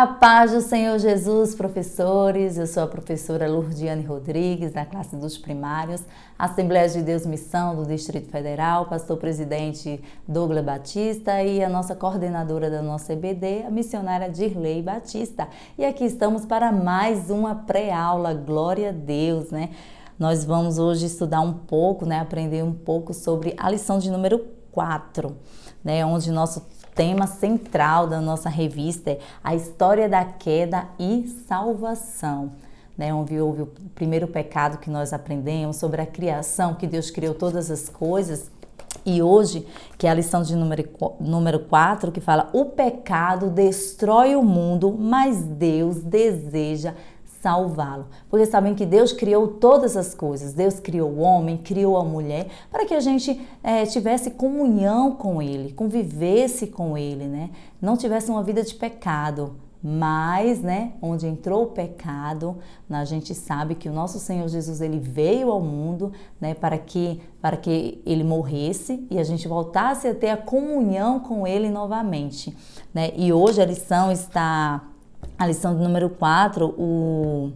A paz do Senhor Jesus, professores. Eu sou a professora Lourdiane Rodrigues, da classe dos primários, Assembleia de Deus Missão do Distrito Federal, pastor-presidente Douglas Batista e a nossa coordenadora da nossa EBD, a missionária Dirley Batista. E aqui estamos para mais uma pré-aula, glória a Deus, né? Nós vamos hoje estudar um pouco, né, aprender um pouco sobre a lição de número 4, né, onde nosso tema central da nossa revista é a história da queda e salvação, né, onde houve o primeiro pecado que nós aprendemos sobre a criação, que Deus criou todas as coisas, e hoje, que é a lição de número 4, que fala: o pecado destrói o mundo, mas Deus deseja salvá-lo. Porque sabem que Deus criou todas as coisas. Deus criou o homem, criou a mulher, para que a gente tivesse comunhão com Ele, convivesse com Ele, né? Não tivesse uma vida de pecado. Mas, né, onde entrou o pecado, a gente sabe que o nosso Senhor Jesus, Ele veio ao mundo, né, para que Ele morresse e a gente voltasse a ter a comunhão com Ele novamente, né? E hoje a lição de número 4,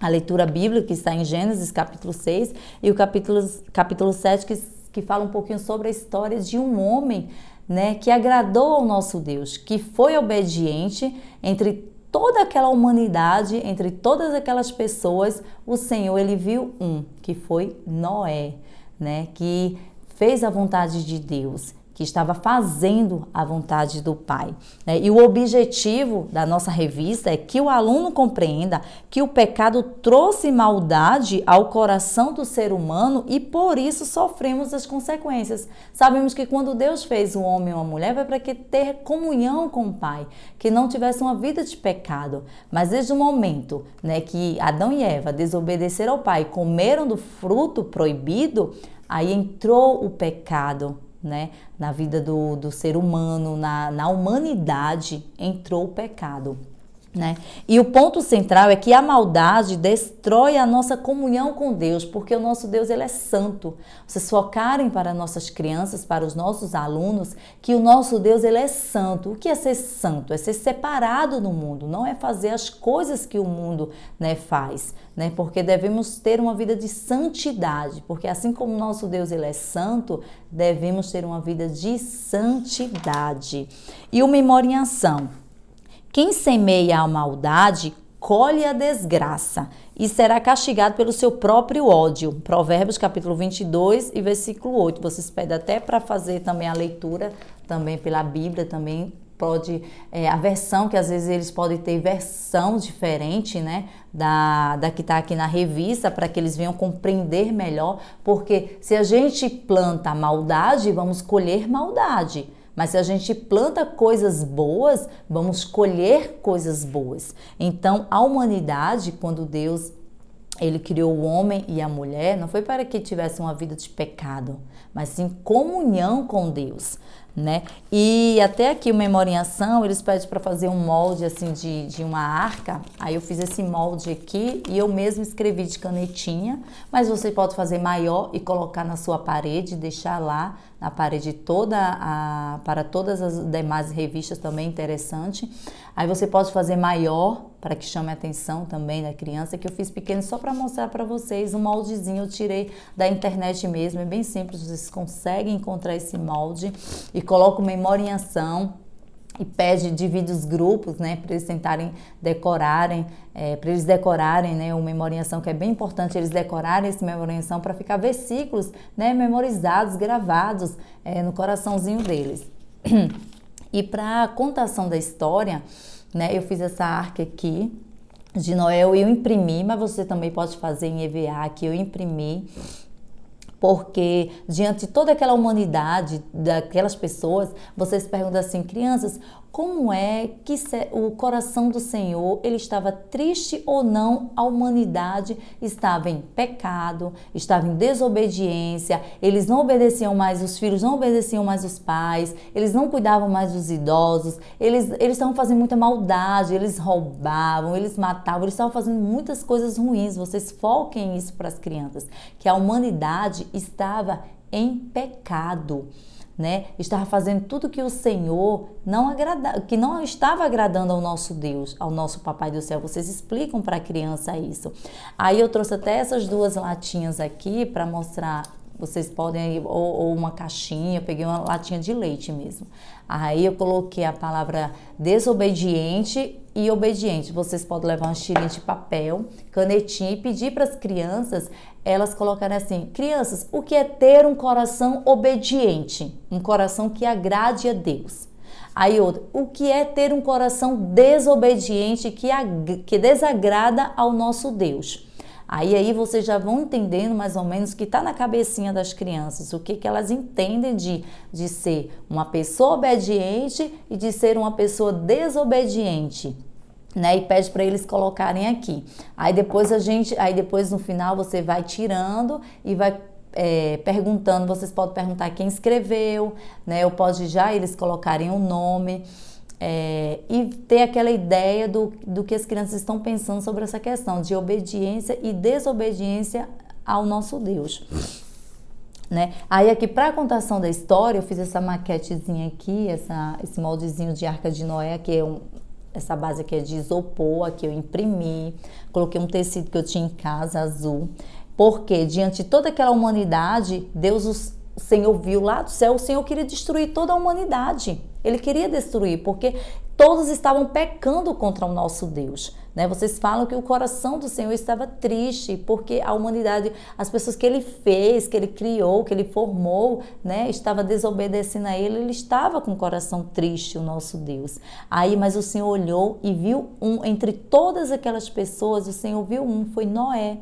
a leitura bíblica que está em Gênesis capítulo 6 e o capítulo 7 que fala um pouquinho sobre a história de um homem, né, que agradou ao nosso Deus, que foi obediente entre toda aquela humanidade, entre todas aquelas pessoas. O Senhor, Ele viu que foi Noé, né, que fez a vontade de Deus, que estava fazendo a vontade do Pai, né? E o objetivo da nossa revista é que o aluno compreenda que o pecado trouxe maldade ao coração do ser humano e por isso sofremos as consequências. Sabemos que quando Deus fez o homem e uma mulher, foi para que ter comunhão com o Pai, que não tivesse uma vida de pecado. Mas desde o momento, né, que Adão e Eva desobedeceram ao Pai, comeram do fruto proibido, aí entrou o pecado, né? Na vida do ser humano, na humanidade entrou o pecado, né? E o ponto central é que a maldade destrói a nossa comunhão com Deus, porque o nosso Deus, Ele é santo. Vocês focarem para nossas crianças, para os nossos alunos, que o nosso Deus, Ele é santo. O que é ser santo? É ser separado do mundo, não é fazer as coisas que o mundo, né, faz, né? Porque devemos ter uma vida de santidade, porque assim como o nosso Deus, Ele é santo, devemos ter uma vida de santidade. E uma memória em ação: quem semeia a maldade, colhe a desgraça e será castigado pelo seu próprio ódio. Provérbios capítulo 22 e versículo 8. Vocês pedem até para fazer também a leitura, também pela Bíblia, também pode, a versão, que às vezes eles podem ter versão diferente, né, da que está aqui na revista, para que eles venham compreender melhor, porque se a gente planta a maldade, vamos colher maldade. Mas se a gente planta coisas boas, vamos colher coisas boas. Então, a humanidade, quando Deus, Ele criou o homem e a mulher, não foi para que tivesse uma vida de pecado, mas sim comunhão com Deus, né? E até aqui o Memória em Ação, eles pedem para fazer um molde assim de uma arca. Aí eu fiz esse molde aqui e eu mesmo escrevi de canetinha, mas você pode fazer maior e colocar na sua parede, deixar lá na parede para todas as demais revistas, também interessante. Aí você pode fazer maior para que chame a atenção também da criança, que eu fiz pequeno só para mostrar para vocês. Um moldezinho eu tirei da internet mesmo, é bem simples, vocês conseguem encontrar esse molde e coloca o Memória em Ação e divide os grupos, né, para eles tentarem decorarem, né, o Memória em Ação, que é bem importante eles decorarem esse Memória em Ação para ficar versículos, né, memorizados, gravados no coraçãozinho deles. E para a contação da história, né, eu fiz essa arca aqui de Noé, eu imprimi, mas você também pode fazer em EVA, que eu imprimi, porque diante de toda aquela humanidade, daquelas pessoas, vocês perguntam assim: crianças, como é que o coração do Senhor, ele estava triste ou não? A humanidade estava em pecado, estava em desobediência, eles não obedeciam mais, os filhos não obedeciam mais os pais, eles não cuidavam mais dos idosos, eles estavam fazendo muita maldade, eles roubavam, eles matavam, eles estavam fazendo muitas coisas ruins. Vocês foquem isso para as crianças, que a humanidade estava em pecado, né? Estava fazendo tudo que o Senhor que não estava agradando ao nosso Deus, ao nosso Papai do Céu. Vocês explicam para a criança isso. Aí eu trouxe até essas duas latinhas aqui para mostrar. Vocês podem, ou uma caixinha, eu peguei uma latinha de leite mesmo. Aí eu coloquei a palavra desobediente e obediente. Vocês podem levar uma tirinha de papel, canetinha e pedir para as crianças, elas colocarem assim: crianças, o que é ter um coração obediente? Um coração que agrade a Deus. Aí outra, o que é ter um coração desobediente que desagrada ao nosso Deus? Aí vocês já vão entendendo mais ou menos o que está na cabecinha das crianças, o que elas entendem de ser uma pessoa obediente e de ser uma pessoa desobediente, né? E pede para eles colocarem aqui. Aí depois no final você vai tirando e vai perguntando. Vocês podem perguntar quem escreveu, né? Ou pode já eles colocarem o nome. E ter aquela ideia do que as crianças estão pensando sobre essa questão de obediência e desobediência ao nosso Deus, né? Aí aqui para a contação da história eu fiz essa maquetezinha aqui, esse moldezinho de Arca de Noé, que é essa base aqui é de isopor, aqui eu imprimi, coloquei um tecido que eu tinha em casa, azul, porque diante de toda aquela humanidade, o Senhor viu lá do céu, o Senhor queria destruir toda a humanidade. Ele queria destruir, porque todos estavam pecando contra o nosso Deus, né? Vocês falam que o coração do Senhor estava triste, porque a humanidade, as pessoas que Ele fez, que Ele criou, que Ele formou, né? Estava desobedecendo a Ele estava com o coração triste, o nosso Deus. Mas o Senhor olhou e viu entre todas aquelas pessoas, o Senhor viu foi Noé.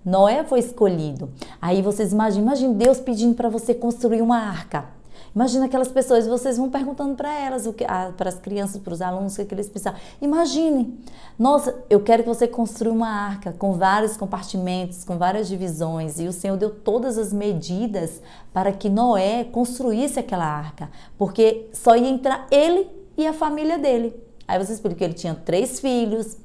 Noé foi escolhido. Aí vocês imaginem Deus pedindo para você construir uma arca. Imagina aquelas pessoas, vocês vão perguntando para elas, para as crianças, para os alunos, o que eles precisam. Imagine, nossa, eu quero que você construa uma arca com vários compartimentos, com várias divisões. E o Senhor deu todas as medidas para que Noé construísse aquela arca, porque só ia entrar ele e a família dele. Aí vocês explicam que ele tinha 3 filhos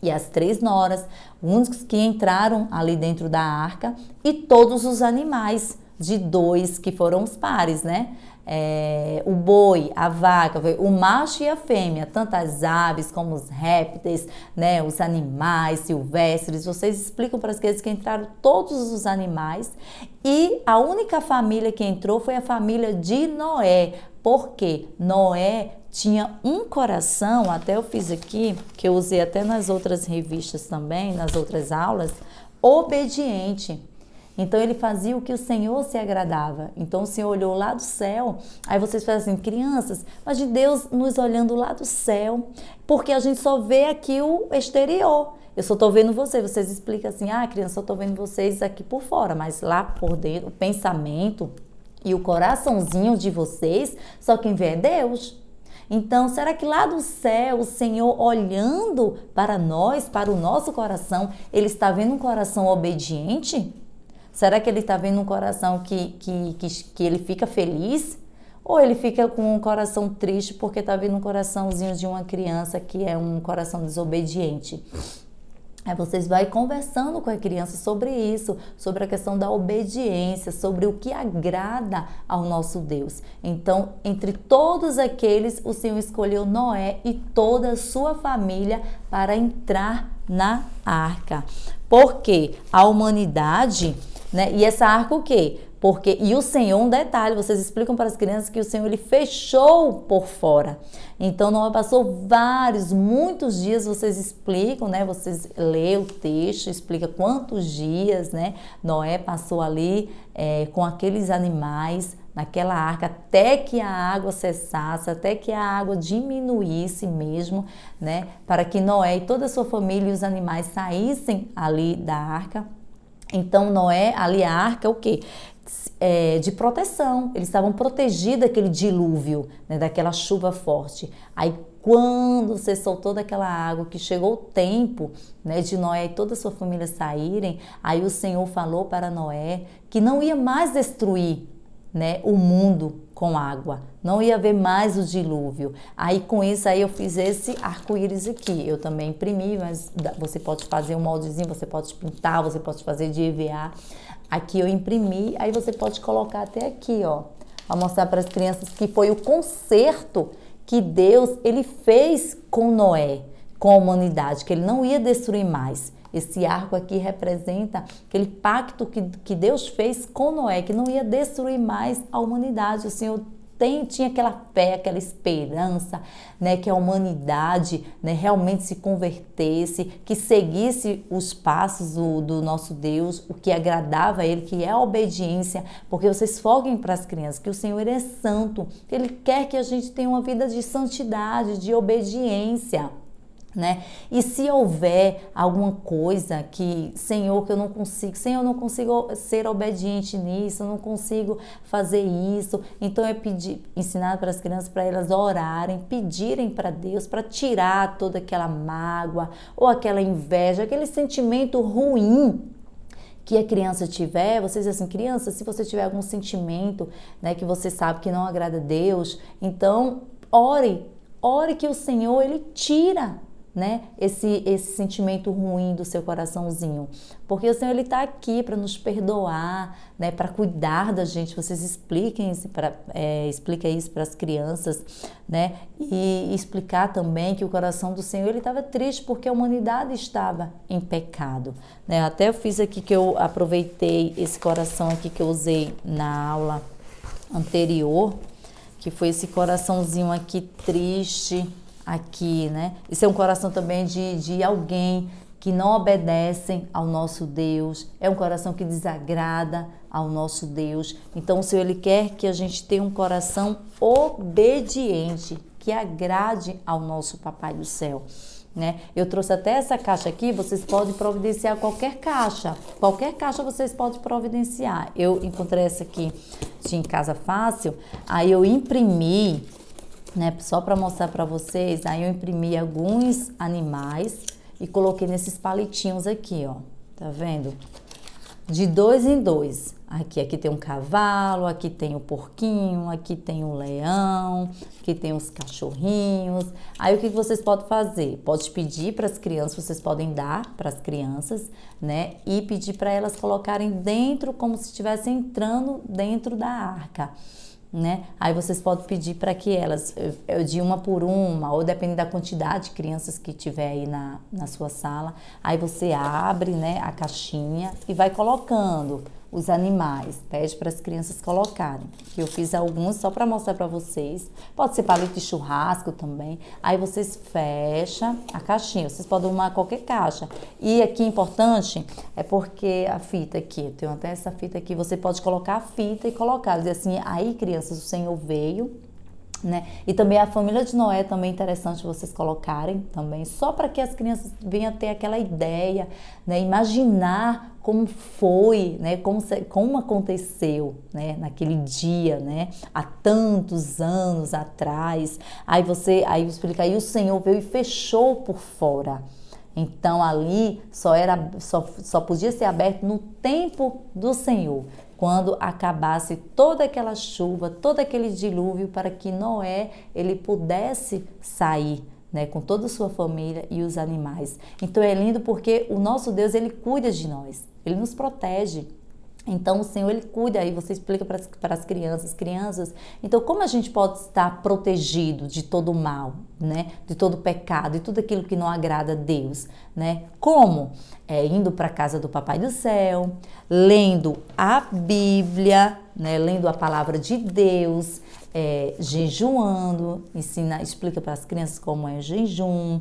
e as 3 noras, únicos que entraram ali dentro da arca, e todos os animais de 2 que foram os pares, né? O boi, a vaca, o macho e a fêmea, tanto as aves como os répteis, né? Os animais silvestres. Vocês explicam para as crianças que entraram todos os animais, e a única família que entrou foi a família de Noé, porque Noé tinha um coração, até eu fiz aqui, que eu usei até nas outras revistas também, nas outras aulas, obediente. Então ele fazia o que o Senhor se agradava. Então o Senhor olhou lá do céu. Aí vocês fazem assim: crianças, mas de Deus nos olhando lá do céu, porque a gente só vê aqui o exterior. Eu só estou vendo vocês. Vocês explicam assim: criança, só estou vendo vocês aqui por fora, mas lá por dentro, o pensamento e o coraçãozinho de vocês, só quem vê é Deus. Então, será que lá do céu, o Senhor olhando para nós, para o nosso coração, Ele está vendo um coração obediente? Será que Ele está vendo um coração que Ele fica feliz? Ou Ele fica com um coração triste porque está vendo um coraçãozinho de uma criança que é um coração desobediente? Aí vocês vão conversando com a criança sobre isso, sobre a questão da obediência, sobre o que agrada ao nosso Deus. Então, entre todos aqueles, o Senhor escolheu Noé e toda a sua família para entrar na arca. Porque a humanidade, né? E essa arca o quê? E o Senhor, um detalhe, vocês explicam para as crianças que o Senhor, Ele fechou por fora. Então, Noé passou muitos dias, vocês explicam, né? Vocês lêem o texto, explica quantos dias, né? Noé passou ali com aqueles animais, naquela arca, até que a água cessasse, até que a água diminuísse mesmo, né? Para que Noé e toda a sua família e os animais saíssem ali da arca. Então, Noé, ali a arca, o quê? De proteção. Eles estavam protegidos daquele dilúvio, né, daquela chuva forte. Aí, quando cessou toda aquela água, que chegou o tempo, né, de Noé e toda a sua família saírem, aí o Senhor falou para Noé que não ia mais destruir, né, o mundo com água, não ia haver mais o dilúvio. Aí com isso aí eu fiz esse arco-íris aqui, eu também imprimi, mas você pode fazer um moldezinho, você pode pintar, você pode fazer de EVA. Aqui eu imprimi, aí você pode colocar até aqui, ó, a mostrar para as crianças que foi o conserto que Deus ele fez com Noé, com a humanidade, que ele não ia destruir mais. Esse arco aqui representa aquele pacto que Deus fez com Noé, que não ia destruir mais a humanidade. O Senhor tinha aquela fé, aquela esperança, né, que a humanidade, né, realmente se convertesse, que seguisse os passos do nosso Deus, o que agradava a Ele, que é a obediência, porque vocês foguem para as crianças que o Senhor é santo, Ele quer que a gente tenha uma vida de santidade, de obediência. Né? E se houver alguma coisa que, Senhor, que eu não consigo ser obediente nisso, eu não consigo fazer isso, então é ensinar para as crianças, para elas orarem, pedirem para Deus, para tirar toda aquela mágoa, ou aquela inveja, aquele sentimento ruim que a criança tiver. Vocês dizem assim, criança, se você tiver algum sentimento, né, que você sabe que não agrada a Deus, então ore que o Senhor, Ele tira, né, esse sentimento ruim do seu coraçãozinho, porque o Senhor ele está aqui para nos perdoar, né, para cuidar da gente. Vocês expliquem isso para as crianças, né, e explicar também que o coração do Senhor ele estava triste porque a humanidade estava em pecado, né. Até eu fiz aqui que eu aproveitei esse coração aqui que eu usei na aula anterior, que foi esse coraçãozinho aqui triste. Aqui, né? Isso é um coração também de alguém que não obedecem ao nosso Deus. É um coração que desagrada ao nosso Deus. Então, o Senhor, Ele quer que a gente tenha um coração obediente, que agrade ao nosso Papai do Céu. Né? Eu trouxe até essa caixa aqui, vocês podem providenciar qualquer caixa vocês podem providenciar. Eu encontrei essa aqui em Casa Fácil, aí eu imprimi, né, só para mostrar para vocês, aí eu imprimi alguns animais e coloquei nesses palitinhos aqui, ó, tá vendo? De 2 em 2. Aqui tem um cavalo, aqui tem o porquinho, aqui tem o leão, aqui tem os cachorrinhos. Aí o que vocês podem fazer? Pode pedir para as crianças, vocês podem dar para as crianças, né? E pedir para elas colocarem dentro, como se estivessem entrando dentro da arca. Né? Aí vocês podem pedir para que elas, de uma por uma, ou dependendo da quantidade de crianças que tiver aí na sua sala, aí você abre, né, a caixinha e vai colocando os animais, pede para as crianças colocarem, que eu fiz alguns só para mostrar para vocês. Pode ser palito de churrasco também. Aí vocês fecham a caixinha, vocês podem arrumar qualquer caixa. E aqui importante é porque a fita aqui, eu tenho até essa fita aqui, você pode colocar a fita e colocar, dizer assim, aí crianças, o Senhor veio, né? E também a família de Noé também é interessante vocês colocarem também, só para que as crianças venham ter aquela ideia, né? Imaginar como foi, né? Como aconteceu, né? Naquele dia, né? Há tantos anos atrás. Aí explica, aí o Senhor veio e fechou por fora. Então ali só podia ser aberto no tempo do Senhor, quando acabasse toda aquela chuva, todo aquele dilúvio, para que Noé ele pudesse sair, né, com toda a sua família e os animais. Então é lindo porque o nosso Deus ele cuida de nós, ele nos protege. Então o Senhor ele cuida, aí você explica para as crianças, então como a gente pode estar protegido de todo o mal, né, de todo o pecado e tudo aquilo que não agrada a Deus, né? Como? Indo para a casa do Papai do Céu, lendo a Bíblia, né, lendo a palavra de Deus, jejuando, explica para as crianças como é o jejum,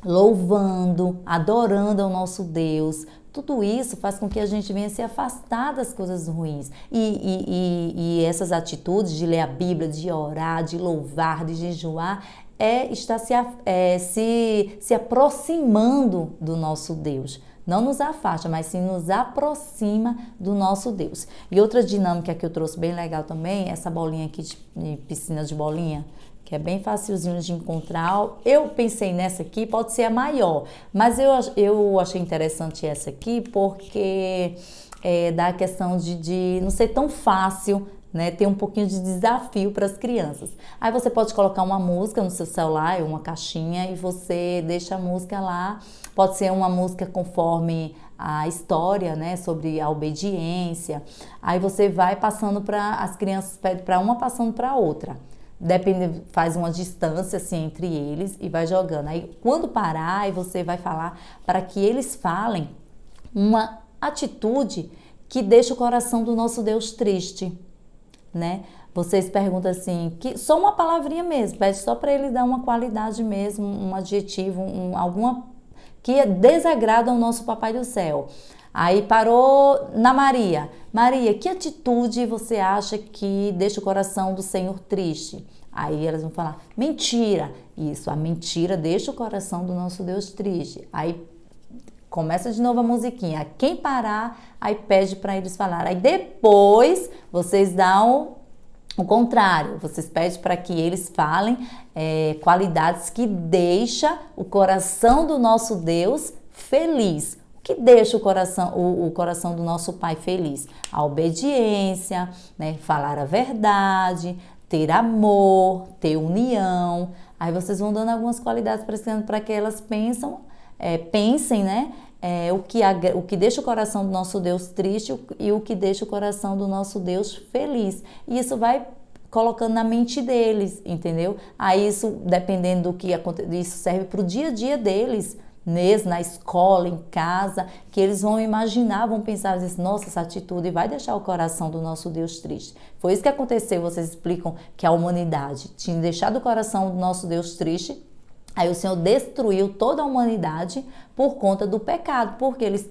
louvando, adorando ao nosso Deus. Tudo isso faz com que a gente venha se afastar das coisas ruins. E essas atitudes de ler a Bíblia, de orar, de louvar, de jejuar, está se aproximando do nosso Deus. Não nos afasta, mas sim nos aproxima do nosso Deus. E outra dinâmica que eu trouxe bem legal também, essa bolinha aqui de piscina de bolinha, que é bem facilzinho de encontrar. Eu pensei nessa aqui, pode ser a maior, mas eu achei interessante essa aqui porque dá a questão de não ser tão fácil né, ter um pouquinho de desafio para as crianças. Aí você pode colocar uma música no seu celular, uma caixinha, e você deixa a música lá. Pode ser uma música conforme a história, né, sobre a obediência. Aí você vai passando para as crianças, pede para uma passando para a outra. Depende, faz uma distância assim entre eles e vai jogando. Aí quando parar, aí você vai falar para que eles falem uma atitude que deixa o coração do nosso Deus triste, né? Vocês perguntam assim, que só uma palavrinha mesmo, pede só para ele dar uma qualidade mesmo, um adjetivo, alguma que desagrada ao nosso Papai do Céu. Aí parou na Maria. Maria, que atitude você acha que deixa o coração do Senhor triste? Aí elas vão falar, mentira. Isso, a mentira deixa o coração do nosso Deus triste. Aí começa de novo a musiquinha. Quem parar, aí pede para eles falar. Aí depois vocês dão o contrário. Vocês pedem para que eles falem qualidades que deixam o coração do nosso Deus feliz. O que deixa o coração do nosso Pai feliz? A obediência, né? Falar a verdade, ter amor, ter união. Aí vocês vão dando algumas qualidades para que elas pensem, né? O que deixa o coração do nosso Deus triste e o que deixa o coração do nosso Deus feliz. E isso vai colocando na mente deles, entendeu? Aí isso, dependendo do que acontece, isso serve para o dia a dia deles, mesmo na escola, em casa, que eles vão imaginar, vão pensar assim, nossa, essa atitude vai deixar o coração do nosso Deus triste. Foi isso que aconteceu, vocês explicam que a humanidade tinha deixado o coração do nosso Deus triste. Aí o Senhor destruiu toda a humanidade por conta do pecado, porque eles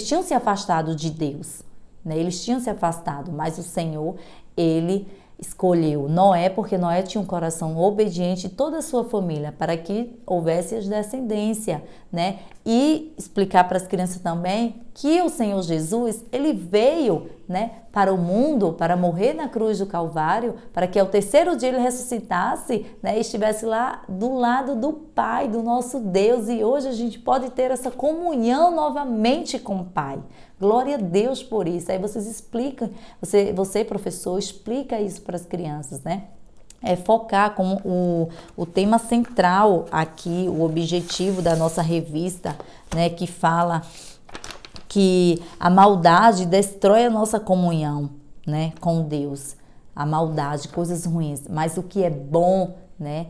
tinham se afastado de Deus, né? Eles tinham se afastado, mas o Senhor, ele escolheu Noé, porque Noé tinha um coração obediente, toda a sua família, para que houvesse as descendência, né? E explicar para as crianças também que o Senhor Jesus, ele veio, né, para o mundo, para morrer na cruz do Calvário, para que ao terceiro dia ele ressuscitasse, né, e estivesse lá do lado do Pai, do nosso Deus, e hoje a gente pode ter essa comunhão novamente com o Pai. Glória a Deus por isso. Aí vocês explicam, você professor, explica isso para as crianças, né? Focar como o tema central aqui, o objetivo da nossa revista, né, que fala que a maldade destrói a nossa comunhão, né, com Deus. A maldade, coisas ruins, mas o que é bom, né,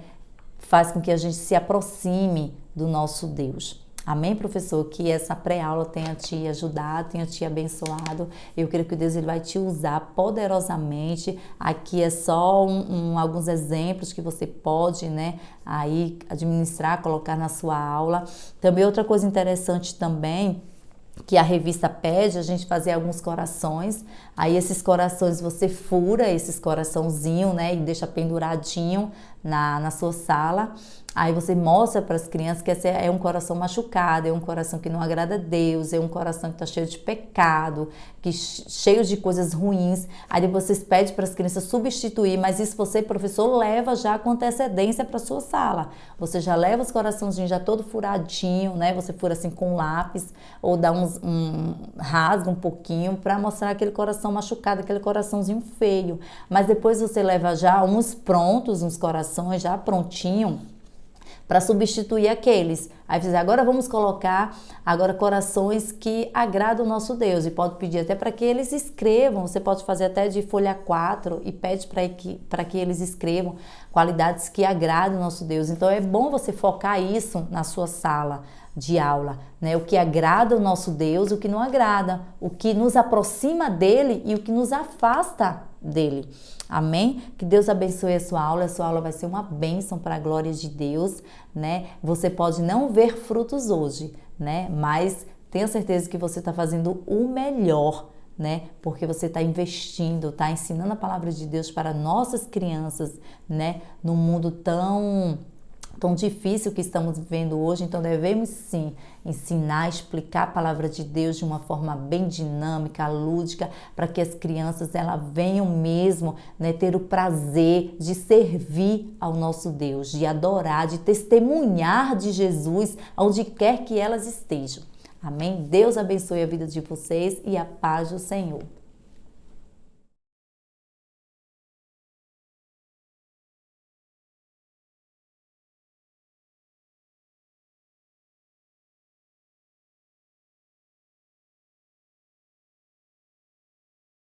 faz com que a gente se aproxime do nosso Deus. Amém, professor? Que essa pré-aula tenha te ajudado, tenha te abençoado. Eu creio que Deus ele vai te usar poderosamente. Aqui é só alguns exemplos que você pode, né, aí administrar, colocar na sua aula. Também outra coisa interessante também, que a revista pede a gente fazer alguns corações. Aí esses corações você fura esses coraçãozinhos, né, e deixa penduradinho na sua sala. Aí você mostra para as crianças que esse é um coração machucado, é um coração que não agrada a Deus, é um coração que está cheio de pecado, cheio de coisas ruins. Aí vocês pedem para as crianças substituir, mas isso você, professor, leva já com antecedência para a sua sala. Você já leva os coraçãozinhos já todo furadinho, né? Você fura assim com lápis ou dá rasga um pouquinho para mostrar aquele coração machucado, aquele coraçãozinho feio. Mas depois você leva já uns prontos, uns corações já prontinho, para substituir aqueles. Aí você diz, agora vamos colocar corações que agradam o nosso Deus. E pode pedir até para que eles escrevam. Você pode fazer até de folha 4 e pede para que eles escrevam qualidades que agradam o nosso Deus. Então é bom você focar isso na sua sala de aula, né? O que agrada o nosso Deus, o que não agrada, o que nos aproxima dele e o que nos afasta dele. Amém? Que Deus abençoe a sua aula vai ser uma bênção para a glória de Deus, né? Você pode não ver frutos hoje, né? Mas tenha certeza que você está fazendo o melhor, né? Porque você está investindo, está ensinando a palavra de Deus para nossas crianças, né? Num mundo tão difícil que estamos vivendo hoje, então devemos sim ensinar, explicar a palavra de Deus de uma forma bem dinâmica, lúdica, para que as crianças elas venham mesmo, né, ter o prazer de servir ao nosso Deus, de adorar, de testemunhar de Jesus onde quer que elas estejam. Amém? Deus abençoe a vida de vocês e a paz do Senhor.